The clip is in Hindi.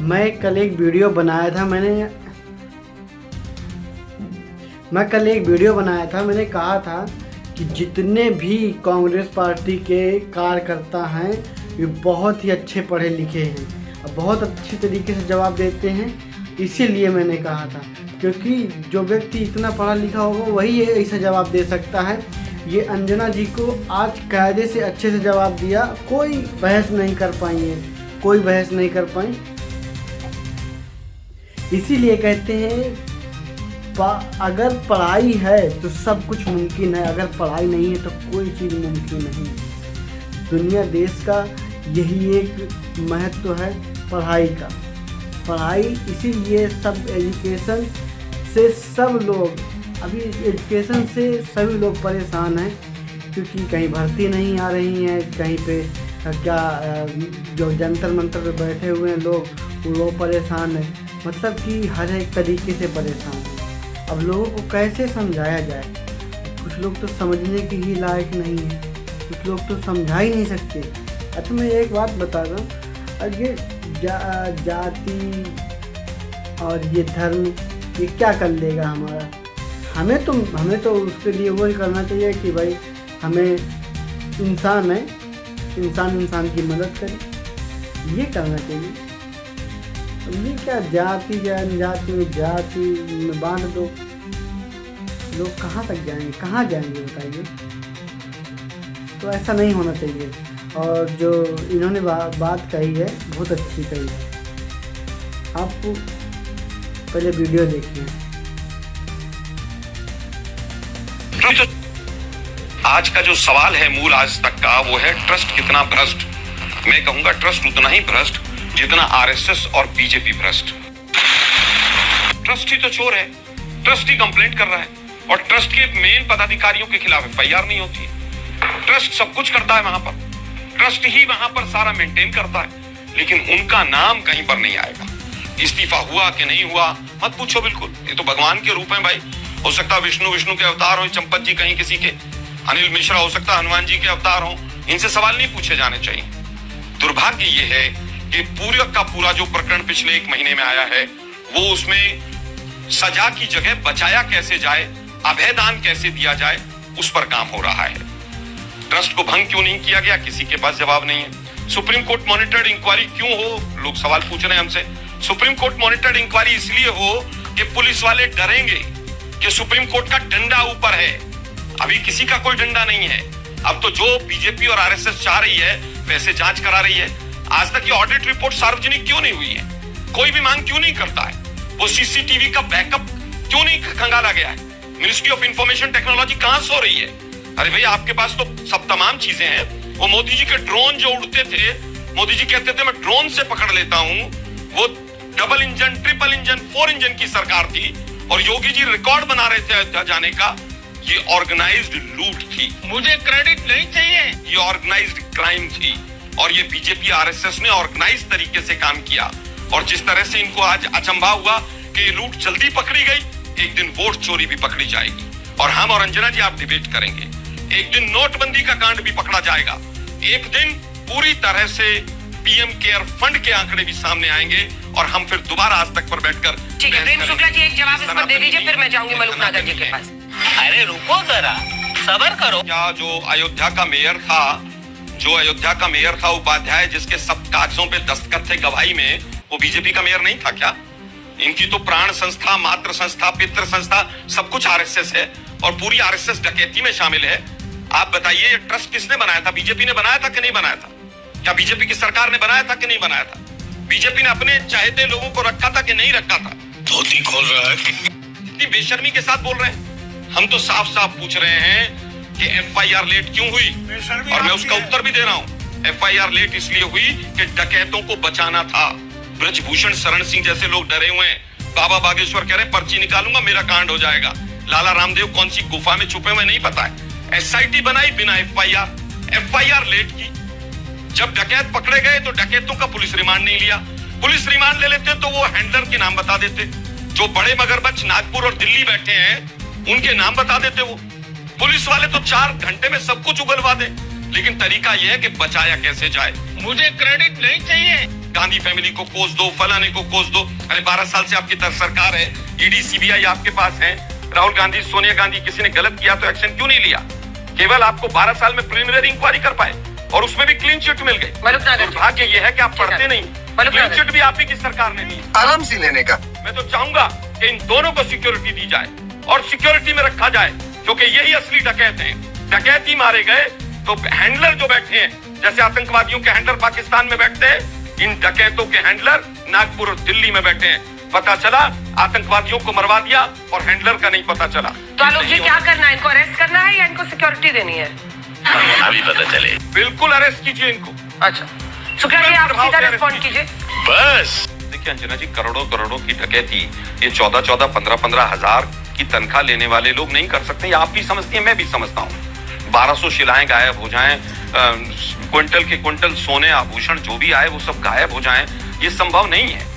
मैं कल एक वीडियो बनाया था मैंने कहा था कि जितने भी कांग्रेस पार्टी के कार्यकर्ता हैं ये बहुत ही अच्छे पढ़े लिखे हैं और बहुत अच्छी तरीके से जवाब देते हैं। इसीलिए मैंने कहा था, क्योंकि जो व्यक्ति इतना पढ़ा लिखा होगा वही ये ऐसा जवाब दे सकता है। ये अंजना जी को आज कायदे से अच्छे से जवाब दिया, कोई बहस नहीं कर पाई। इसीलिए कहते हैं अगर पढ़ाई है तो सब कुछ मुमकिन है, अगर पढ़ाई नहीं है तो कोई चीज़ मुमकिन नहीं। दुनिया देश का यही एक महत्व है पढ़ाई का। पढ़ाई इसीलिए सब एजुकेशन से सभी लोग परेशान हैं, क्योंकि कहीं भर्ती नहीं आ रही है, कहीं पे जो जंतर मंतर पे बैठे हुए हैं लोग वो परेशान है। मतलब कि हर एक तरीके से परेशान है। अब लोगों को कैसे समझाया जाए? कुछ लोग तो समझने के ही लायक नहीं है, कुछ लोग तो समझा ही नहीं सकते। अच्छा, मैं एक बात बता रहा हूँ, अगर जाति और ये धर्म ये क्या कर लेगा हमारा? हमें तो उसके लिए वो ही करना चाहिए कि भाई हमें इंसान है, इंसान की मदद करे, ये करना चाहिए। तो ये क्या जाति में बांट दो, लोग कहाँ तक जाएंगे, कहाँ जाएंगे बताइए? तो ऐसा नहीं होना चाहिए। और जो इन्होंने बात कही है बहुत अच्छी कही है। आप पहले वीडियो देखिए। आज का जो सवाल है मूल आज तक का वो है ट्रस्ट कितना भ्रष्ट। मैं कहूंगा ट्रस्ट उतना ही भ्रष्ट जितना आरएसएस और बीजेपी भ्रष्ट। ट्रस्ट ही तो चोर है, ट्रस्ट ही कंप्लेंट कर रहा है और ट्रस्ट के मेन पदाधिकारियों के खिलाफ एफआईआर नहीं होती है। ट्रस्ट सब कुछ करता है वहां पर, ट्रस्ट ही वहां पर सारा मेंटेन करता है, लेकिन उनका नाम कहीं पर नहीं आएगा। इस्तीफा हुआ कि नहीं हुआ मत पूछो, बिल्कुल ये तो भगवान के रूप है भाई। हो सकता है विष्णु के अवतार हो, चंपत जी कहीं किसी के, अनिल मिश्रा हो सकता है हनुमान जी के अवतार हो, इनसे सवाल नहीं पूछे जाने चाहिए। दुर्भाग्य ये है कि पूरा का पूरा जो प्रकरण पिछले 1 महीने में आया है वो उसमें सजा की जगह बचाया कैसे जाए, अभयदान कैसे दिया जाए, उस पर काम हो रहा है। ट्रस्ट को भंग क्यों नहीं किया गया, किसी के पास जवाब नहीं है। सुप्रीम कोर्ट मॉनिटर्ड इंक्वायरी क्यों हो, लोग सवाल पूछ रहे हैं हमसे। सुप्रीम कोर्ट मॉनिटर्ड इंक्वायरी इसलिए हो कि पुलिस वाले डरेंगे कि सुप्रीम कोर्ट का डंडा ऊपर है। अभी किसी का कोई डंडा नहीं है। अब तो जो बीजेपी और आरएसएस चाह रही है वैसे जांच करा रही है। आज तक ये ऑडिट रिपोर्ट सार्वजनिक क्यों नहीं हुई है? कोई भी मांग क्यों नहीं करता है? वो सीसीटीवी का बैकअप क्यों नहीं खंगाला गया है? मिनिस्ट्री ऑफ इंफॉर्मेशन टेक्नोलॉजी कहां सो रही है? अरे भाई आपके पास तो सब तमाम चीजें हैं। वो मोदी जी के ड्रोन जो उड़ते थे, मोदी जी कहते थे मैं ड्रोन से पकड़ लेता हूं, वो double engine, triple engine, 4 engine की सरकार थी और योगी जी रिकॉर्ड बना रहे थे अयोध्या जाने का। ये ऑर्गेनाइज्ड लूट थी, मुझे क्रेडिट नहीं चाहिए। ये ऑर्गेनाइज्ड क्राइम थी और ये बीजेपी आरएसएस ने ऑर्गेनाइज तरीके से काम किया। और जिस तरह से इनको आज अचंभा हुआ कि ये लूट जल्दी पकड़ी गई, एक दिन वोट चोरी भी पकड़ी जाएगी। और हम और अंजना जी आप डिबेट करेंगे, एक दिन नोटबंदी का कांड भी पकड़ा जाएगा, एक दिन पूरी तरह से पीएम केयर फंड के आंकड़े भी सामने आएंगे और हम फिर दोबारा आज तक पर बैठकर ठीक है। प्रेम शुक्ला जी एक जवाब इस पर दे दीजिए, फिर मैं जाऊंगी मलूकनागर जी के पास। अरे रुको जरा, सबर करो। क्या जो अयोध्या का मेयर था उपाध्याय, जिसके सब कागजों पे दस्तखत थे गवाही में, वो बीजेपी का मेयर नहीं था क्या? इनकी तो प्राण संस्था, मातृ संस्था, पितृ संस्था सब कुछ आरएसएस है और पूरी आरएसएस डकैती में शामिल है। आप बताइए ये ट्रस्ट किसने बनाया था? बीजेपी ने बनाया था कि नहीं बनाया था? क्या बीजेपी की सरकार ने बनाया था कि नहीं बनाया था? बीजेपी ने अपने चाहते लोगों को रखा था कि नहीं रखा था? धोती खोल रहा है। इतनी बेशर्मी के साथ बोल रहे हैं। हम तो साफ साफ पूछ रहे हैं कि एफआईआर लेट क्यों हुई, और मैं उसका उत्तर भी दे रहा हूं। एफआईआर लेट इसलिए हुई कि डकैतों को बचाना था। ब्रजभूषण शरण सिंह जैसे लोग डरे हुए हैं। बाबा बागेश्वर कह रहे पर्ची निकालूंगा मेरा कांड हो जाएगा। लाला रामदेव कौन सी गुफा में छुपे हुए नहीं पता है। एसआईटी बनाई बिना एफआईआर लेट की। जब डकैत पकड़े गए तो डकैतों का पुलिस रिमांड नहीं लिया। पुलिस रिमांड ले लेते तो वो हैंडलर के नाम बता देते। जो बड़े मगरमच्छ नागपुर और दिल्ली बैठे हैं उनके नाम बता देते। वो पुलिस वाले तो 4 घंटे में सब कुछ उगलवा दे, लेकिन तरीका यह है कि बचाया कैसे जाए। मुझे क्रेडिट नहीं चाहिए। गांधी फैमिली को कोस दो, फलाने को कोस दो। अरे 12 साल से आपकी सरकार है, ईडी सीबीआई आपके पास है। राहुल गांधी, सोनिया गांधी, किसी ने गलत किया तो एक्शन क्यों नहीं लिया? केवल आपको 12 साल में प्रिलिमिनरी इंक्वायरी कर पाए और उसमें भी क्लीन चिट मिल गई। दुर्भाग्य ये है कि आप पढ़ते नहीं। क्लीन चिट भी आप ही की सरकार ने दी, आराम से लेने का। मैं तो चाहूंगा कि इन दोनों को सिक्योरिटी दी जाए और सिक्योरिटी में रखा जाए, क्योंकि यही असली डकैत हैं। डकैती मारे गए तो हैंडलर जो बैठे हैं, जैसे आतंकवादियों के हैंडलर पाकिस्तान में बैठते हैं, इन डकैतों के हैंडलर नागपुर और दिल्ली में बैठे हैं। पता चला आतंकवादियों को मरवा दिया और हैंडलर का नहीं पता चला। तो आलोक जी क्या करना है? इनको अरेस्ट करना है या इनको सिक्योरिटी देनी है? अभी पता चले। बिल्कुल अरेस्ट कीजिए इनको। अच्छा शुक्ला जी, आप सीधा रिस्पॉन्ड कीजिए। बस देखिए अंजना जी, करोड़ों करोड़ों की डकैती ये 14-14, 15-15 हजार की तनख्वाह लेने वाले लोग नहीं कर सकते। आप भी समझती हैं, मैं भी समझता हूँ। 1200 शिलाएं गायब हो जाएं, क्विंटल के क्विंटल सोने आभूषण जो भी आए वो सब गायब हो जाएं, ये संभव नहीं है।